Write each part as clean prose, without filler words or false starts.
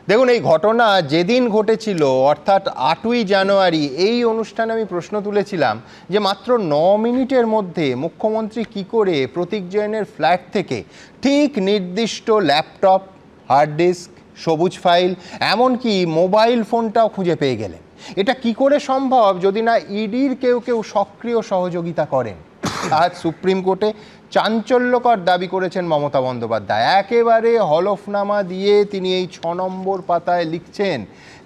দেখুন, এই ঘটনা যেদিন ঘটেছিল অর্থাৎ ৮ই জানুয়ারি, এই অনুষ্ঠানে আমি প্রশ্ন তুলেছিলাম যে মাত্র ৯ মিনিটের মধ্যে মুখ্যমন্ত্রী কি করে প্রতীক জৈনের ফ্ল্যাট থেকে ঠিক নির্দিষ্ট ল্যাপটপ, হার্ড ডিস্ক, সবুজ ফাইল, এমনকি মোবাইল ফোনটাও খুঁজে পেয়ে গেলেন। এটা কি করে সম্ভব যদি না ইডির কেউ কেউ সক্রিয় সহযোগিতা করেন। আজ সুপ্রিম কোর্টে চাঞ্চল্যকর দাবি করেছেন মমতা বন্দ্যোপাধ্যায়। একেবারে হলফনামা দিয়ে তিনি এই ৬ নম্বর পাতায় লিখছেন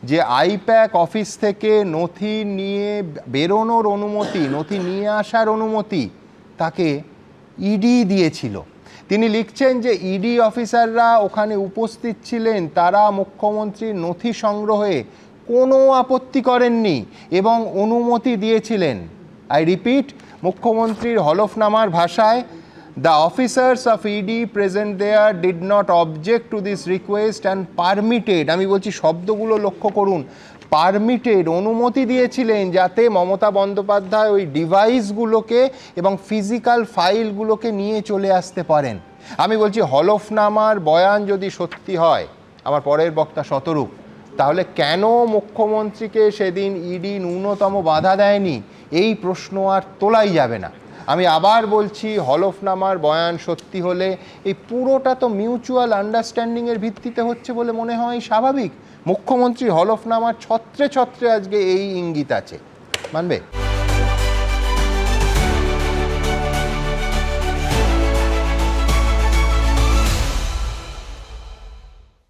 যে আইপ্যাক অফিস থেকে নথি নিয়ে বেরোনোর অনুমতি, নথি নিয়ে আসার অনুমতি তাকে ইডি দিয়েছিল। তিনি লিখছেন যে ইডি অফিসাররা ওখানে উপস্থিত ছিলেন, তারা মুখ্যমন্ত্রীর নথি সংগ্রহে কোনো আপত্তি করেননি এবং অনুমতি দিয়েছিলেন। আই রিপিট, মুখ্যমন্ত্রীর হলফনামার ভাষায়, the officers of ED present there did not object to this request and permitted, আমি বলছি শব্দগুলো লক্ষ্য করুন, পারমিটেড, অনুমতি দিয়েছিলেন যাতে মমতা বন্দ্যোপাধ্যায় ওই ডিভাইসগুলোকে এবং ফিজিক্যাল ফাইলগুলোকে নিয়ে চলে আসতে পারেন। আমি বলছি হলফনামার বয়ান যদি সত্যি হয়, আমার পরের বক্তা শতরূপ, তাহলে কেন মুখ্যমন্ত্রীকে সেদিন ইডি ন্যূনতম বাধা দেয়নি, এই প্রশ্ন আর তোলাই যাবে না। আমি আবার বলছি, হলফনামার বয়ান সত্যি হলে এই পুরোটা তো মিউচুয়াল আন্ডারস্ট্যান্ডিংয়ের ভিত্তিতে হচ্ছে বলে মনে হয় স্বাভাবিক। মুখ্যমন্ত্রী হলফনামার ছত্রে ছত্রে আজকে এই ইঙ্গিত আছে, মানবে?